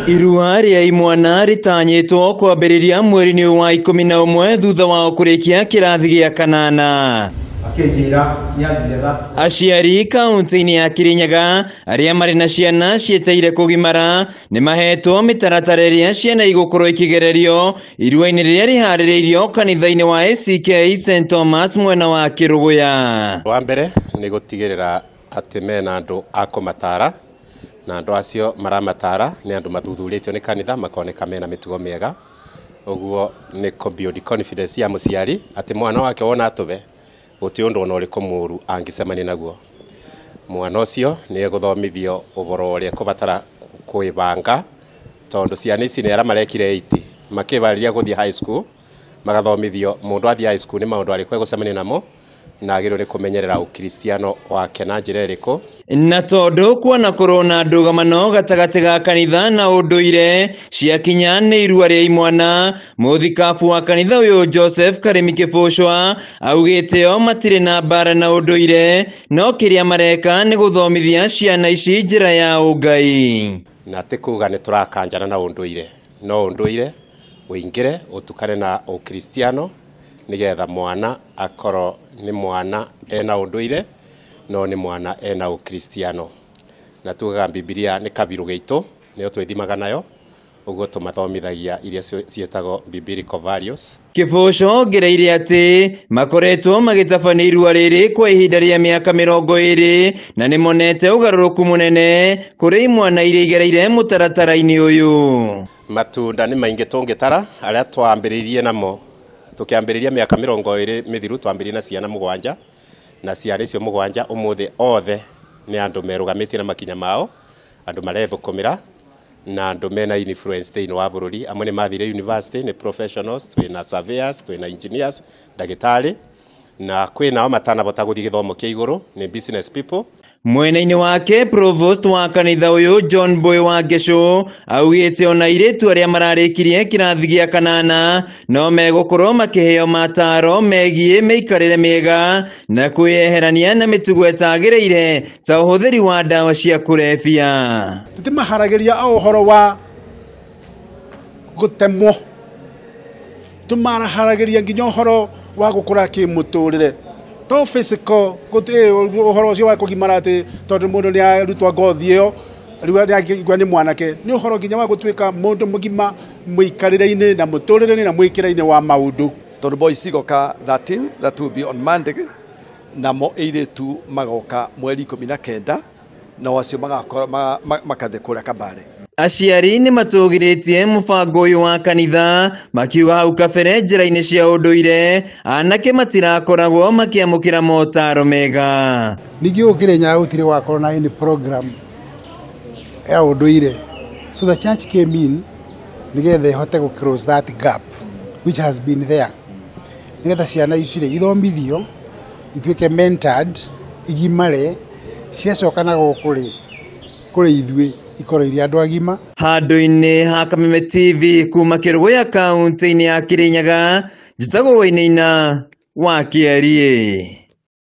Irua ria imwana ritanyitwo kwambĩrĩria mweri-inĩ wa 11 thutha wa kũrĩkia kĩrathi gĩa kanana. Aciari kaunti-inĩ ya Kirinyaga arĩa marĩ na ciana cieteire kũgimara nĩ mahetwo mĩtaratara ĩrĩa ciana igũkorwo ikĩgererio irua-inĩ rĩrĩa rĩharĩrĩirio kanitha-inĩ wa ACK St Thomas mwena wa Kĩrũgũya. Wa mbere nĩ gũtigĩrĩra atĩ mena andũ a kũmatara na andũ acio maramatara nĩ andũ mathuthurĩtio nĩ kanitha makoneka mena mĩtugo mĩega. Ũguo nĩ build confidence ya mũciari atĩ mwana wake wona tũbe gũtirĩ ũndũ ona ũrĩkũ mũru angĩcemania naguo. Mwana ũcio nĩ egũthomithio ũhoro ũrĩa kũbatara kwĩbanga, tondũ ciana ici nĩ arĩa marekire 8 makĩbarĩria gũthiĩ high school magathomithio mũndũ athiĩ high school nĩ maũndũ arĩkũ egũcemania namo na agĩrĩirwo nĩ kũmenyerera ũkristiano wake na njĩra ĩrĩkũ. Na tondũ kuona korona ndũgamano gatagatĩ ga kanitha na ũndũire ciakinya nĩ irua rĩa imwana, mũthikabu wa kanitha ũyũ Joseph Karemi Kĩbũcwa augĩte o matirĩ na mbara na ũndũire, no kĩrĩa mareka nĩ gũthomithia ciana ici njĩra ya ũngai. Na atĩ kuga nĩ tũrakanjana na ũndũire, no ũndũire ũingĩre ũtukane na ũkristiano nigetha mwana akorwo ni mwana ena ũndũire no nĩ mwana ena ũkristiano. Na tugaga Biblia nĩ kabiru gĩitũ nĩyo twĩthimaga nayo, ũguo tũmathomithagia iria cietagwo biblical values. Kĩbũcwa ongereire atĩ makoretwo magĩtabania irua rĩrĩ kwa ihinda rĩa mĩaka 20 na nĩ monete ũgarũrũku mũnene kũrĩ imwana iria igereire mũtaratara-inĩ ũyũ. Matunda nĩ maingĩ tũngĩtara arĩa twambĩrĩirie namo tukiambĩrĩria mĩaka 20 mĩthiru twambĩrĩria na ciana 7 na ciana icio 7 ũmũthĩ othe nĩ andũ merũgamĩtie na makinya mao, andũ marethũkũmĩra na andũ mena influence thĩinĩ wa bũrũri. Amwe nĩ mathire university, nĩ professionals, twĩna surveyors, twĩna engineers, ndagĩtarĩ, na kwĩnao matanabota gũthiĩ gĩthomo kĩa igũrũ nĩ business people. Mwena-inĩ wake provost wa kanitha ũyũ John Boy wa Gĩcũ augĩte ona airĩtu arĩa mararĩkirie kĩrathi gĩa kanana no megũkorwo makĩheo mataro megiĩ mĩikarĩre mĩega na kwĩyeherania na mĩtugo ĩtagĩrĩire ta ũhũthĩri wa ndawa cia kũrebia. Tũtimaharagĩria ũhoro wa gũtemwo, tũmaharagĩria nginya ũhoro wa gũkũra kĩmũtũrĩre to physical ũhoro ũcio wa kũgimara atĩ tondũ mũndũ nĩ arutwo ngothi ĩyo rĩu nĩ mwanake, nĩ ũhoro nginya wa gũtuĩka mũndũ mũgima mũikarĩre-inĩ na mũtũrĩre-inĩ na mwĩkĩre-inĩ wa maũndũ. Tondũ boys igoka 13th, that will be on Monday, namo airĩtu magoka mweri 19 na acio makathiĩ kũrĩa Kabale. Aciari nĩ matũgĩrĩtie mũbango ũyũ wa kanitha makiuga hau kabere njĩra-inĩ cia ũndũire anake matirakoragwo makĩamũkĩra motaro mega. Ningĩ Kirinyaga gũtirĩ wakorwo na any program ya ũndũire, so the church came in nigetha ihote gũ close that gap which has been there, nigetha ciana ici ithomithio ituĩke mentored igimare ciacoka na gũkũ kũrĩ ithuĩ ikoro iria andũ agima. Handũ-inĩ ha Kameme TV kuma Kĩrũgũya kaunti-inĩ ya Kirinyaga, njĩtagwo Wainaina wa Kĩarie.